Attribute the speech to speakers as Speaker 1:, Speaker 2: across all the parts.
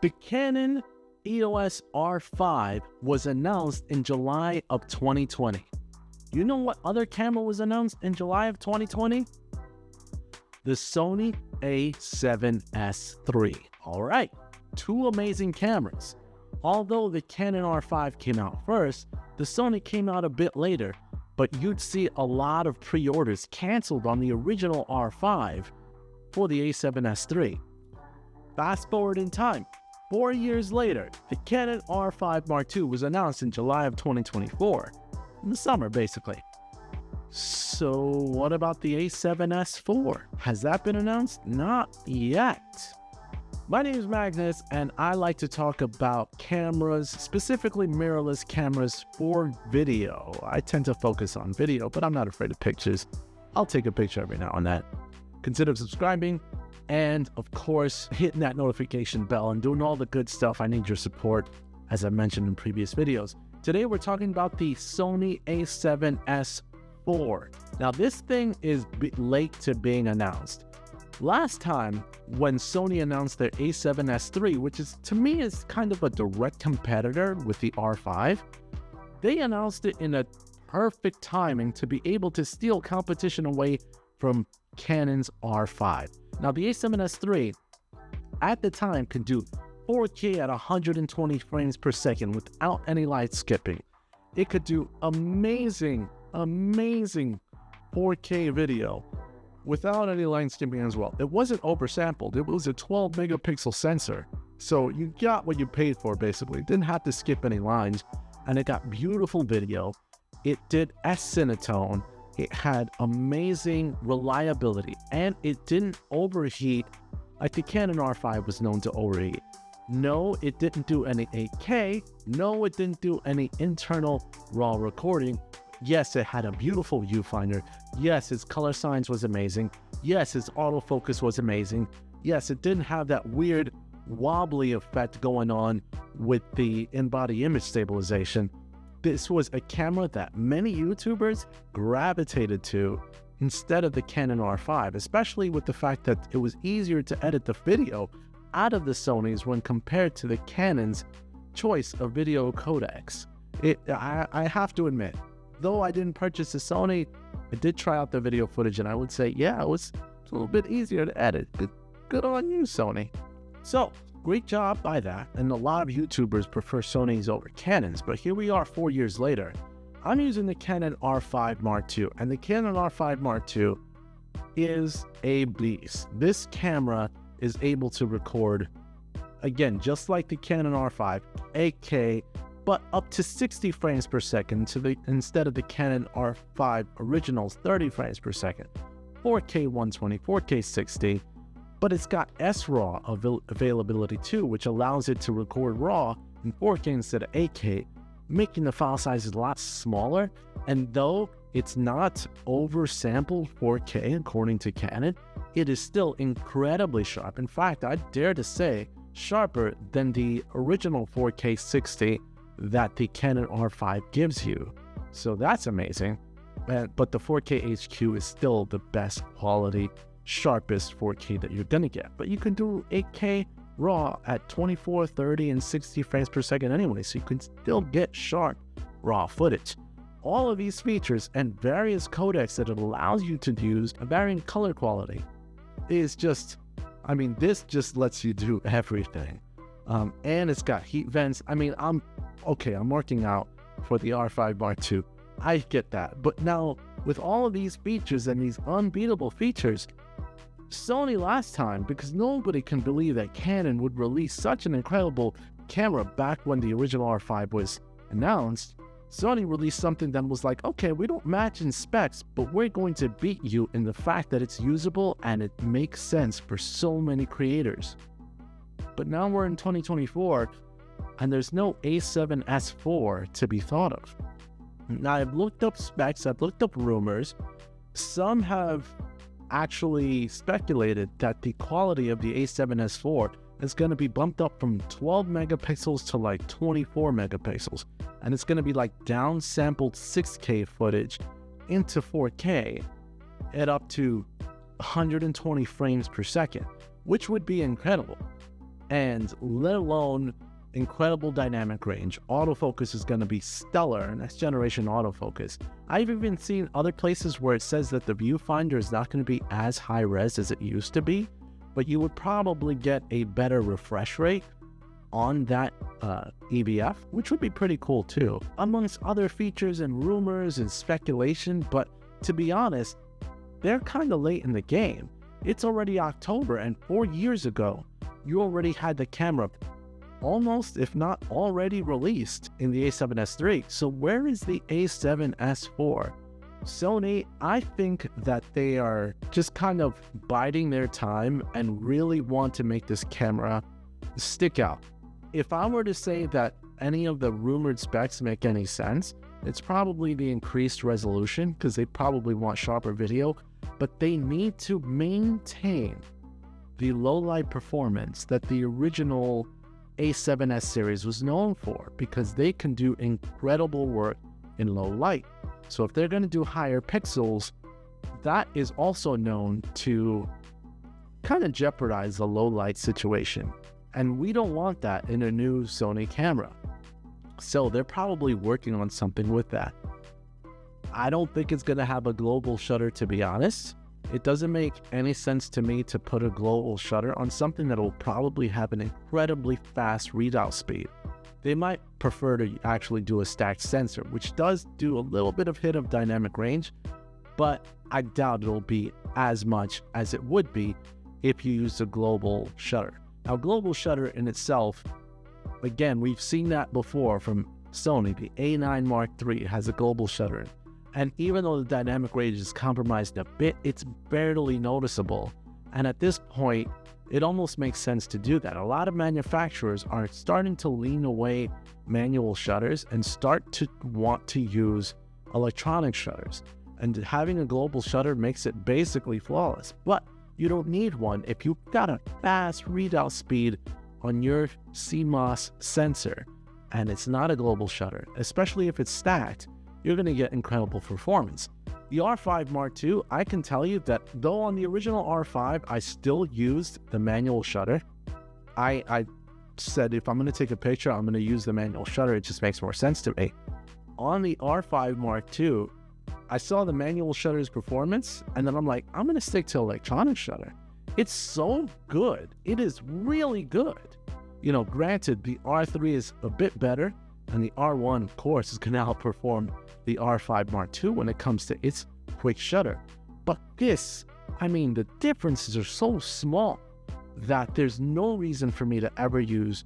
Speaker 1: The Canon EOS R5 was announced in July of 2020. You know what other camera was announced in July of 2020? The Sony A7S III. All right, two amazing cameras. Although the Canon R5 came out first, the Sony came out a bit later, but you'd see a lot of pre-orders canceled on the original R5 for the A7S III. Fast forward in time, 4 years later, the Canon R5 Mark II was announced in July of 2024, in the summer basically. So what about the A7S IV? Has that been announced? Not yet. My name is Magnus, and I like to talk about cameras, specifically mirrorless cameras for video. I tend to focus on video, but I'm not afraid of pictures. I'll take a picture every now and then. Consider subscribing, and of course, hitting that notification bell and doing all the good stuff. I need your support, as I mentioned in previous videos. Today, we're talking about the Sony A7S IV. Now, this thing is late to being announced. Last time, when Sony announced their A7S III, which is, to me, is kind of a direct competitor with the R5, they announced it in a perfect timing to be able to steal competition away from Canon's R5. Now, the A7S III, at the time, could do 4K at 120 frames per second without any light skipping. It could do amazing 4K video without any line skipping as well. It wasn't oversampled. It was a 12 megapixel sensor. So you got what you paid for, basically. It didn't have to skip any lines, and it got beautiful video. It did S-Cinetone. It had amazing reliability, and it didn't overheat like the Canon R5 was known to overheat. No, it didn't do any 8K. No, it didn't do any internal RAW recording. Yes, it had a beautiful viewfinder. Yes, its color science was amazing. Yes, its autofocus was amazing. Yes, it didn't have that weird wobbly effect going on with the in-body image stabilization. This was a camera that many YouTubers gravitated to instead of the Canon R5, especially with the fact that it was easier to edit the video out of the Sonys when compared to the Canon's choice of video codecs. I have to admit, though I didn't purchase the Sony, I did try out the video footage, and I would say, yeah, it was a little bit easier to edit. Good on you, Sony. So, great job by that, and a lot of YouTubers prefer Sonys over Canons, but here we are 4 years later. I'm using the Canon R5 Mark II, and the Canon R5 Mark II is a beast. This camera is able to record, again, just like the Canon R5, 8K, but up to 60 frames per second instead of the Canon R5 Original's 30 frames per second, 4K 120, 4K 60, but it's got SRAW availability too, which allows it to record RAW in 4K instead of 8K, making the file sizes a lot smaller. And though it's not oversampled 4K according to Canon, it is still incredibly sharp. In fact, I dare to say sharper than the original 4K 60 that the Canon R5 gives you. So that's amazing. But the 4K HQ is still the best quality, sharpest 4K that you're gonna get. But you can do 8K RAW at 24, 30, and 60 frames per second anyway, so you can still get sharp RAW footage. All of these features and various codecs that it allows you to use a varying color quality is just, I mean, this just lets you do everything. And it's got heat vents. I mean, I'm working out for the R5 Mark II. I get that. But now, with all of these features and these unbeatable features, Sony last time, because nobody can believe that Canon would release such an incredible camera back when the original R5 was announced, Sony released something that was like, okay, we don't match in specs, but we're going to beat you in the fact that it's usable and it makes sense for so many creators. But now we're in 2024, and there's no A7S IV to be thought of. Now, I've looked up specs, I've looked up rumors. Some have actually speculated that the quality of the A7S IV is going to be bumped up from 12 megapixels to like 24 megapixels. And it's going to be like downsampled 6K footage into 4K at up to 120 frames per second, which would be incredible. and let alone incredible dynamic range. Autofocus is going to be stellar, next generation autofocus. I've even seen other places where it says that the viewfinder is not going to be as high res as it used to be, but you would probably get a better refresh rate on that EVF, which would be pretty cool too, amongst other features and rumors and speculation. But to be honest, they're kind of late in the game. It's already October, and 4 years ago, you already had the camera almost, if not already released in the A7S III. So where is the A7S IV? Sony, I think that they are just kind of biding their time and really want to make this camera stick out. If I were to say that any of the rumored specs make any sense, it's probably the increased resolution, because they probably want sharper video, but they need to maintain the low light performance that the original A7S series was known for, because they can do incredible work in low light. So if they're going to do higher pixels, that is also known to kind of jeopardize the low light situation. And we don't want that in a new Sony camera. So they're probably working on something with that. I don't think it's going to have a global shutter, to be honest. It doesn't make any sense to me to put a global shutter on something that will probably have an incredibly fast readout speed. They might prefer to actually do a stacked sensor, which does do a little bit of hit of dynamic range, but I doubt it'll be as much as it would be if you use a global shutter. Now, global shutter in itself, again, we've seen that before from Sony. The A9 Mark III has a global shutter. And even though the dynamic range is compromised a bit, it's barely noticeable. And at this point, it almost makes sense to do that. A lot of manufacturers are starting to lean away manual shutters and start to want to use electronic shutters. And having a global shutter makes it basically flawless. But you don't need one if you've got a fast readout speed on your CMOS sensor and it's not a global shutter, especially if it's stacked. You're going to get incredible performance. The R5 Mark II, I can tell you that though on the original R5, I still used the manual shutter. I said if I'm going to take a picture, I'm going to use the manual shutter. It just makes more sense to me. On the R5 Mark II, I saw the manual shutter's performance, and then I'm like, I'm going to stick to electronic shutter. It's so good. It is really good. You know, granted, the R3 is a bit better, and the R1, of course, is going to outperform the R5 Mark II when it comes to its quick shutter. But this, I mean, the differences are so small that there's no reason for me to ever use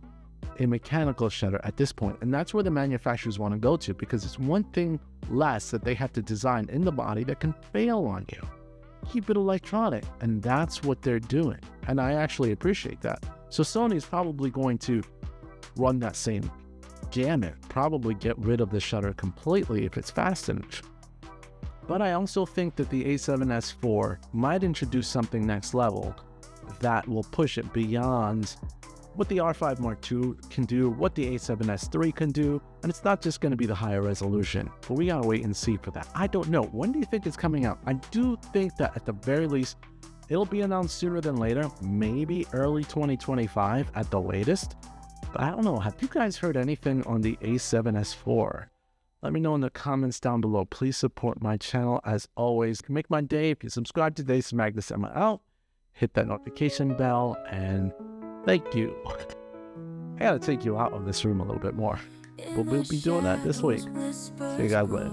Speaker 1: a mechanical shutter at this point. And that's where the manufacturers want to go to, because it's one thing less that they have to design in the body that can fail on you. Keep it electronic, and that's what they're doing. And I actually appreciate that. So Sony is probably going to run that same gamut, probably get rid of the shutter completely if it's fast enough. But I also think that the A7S IV might introduce something next level that will push it beyond what the R5 Mark II can do, what the A7S III can do, and it's not just going to be the higher resolution, but we gotta wait and see for that. I don't know. When do you think it's coming out? I do think that at the very least, it'll be announced sooner than later, maybe early 2025 at the latest. But I don't know, have you guys heard anything on the A7S IV? Let me know in the comments down below. Please support my channel as always. Make my day if you subscribe to today's Magnus and out. Hit that notification bell, and thank you. I gotta take you out of this room a little bit more. But we'll be doing that this week. See you guys later.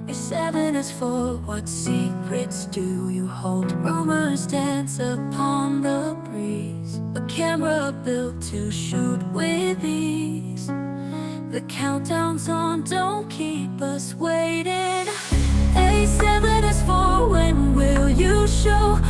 Speaker 2: A7S IV, what secrets do you hold? Rumors dance upon the breeze. A camera built to shoot with ease. The countdown's on, don't keep us waiting. A7S IV, when will you show?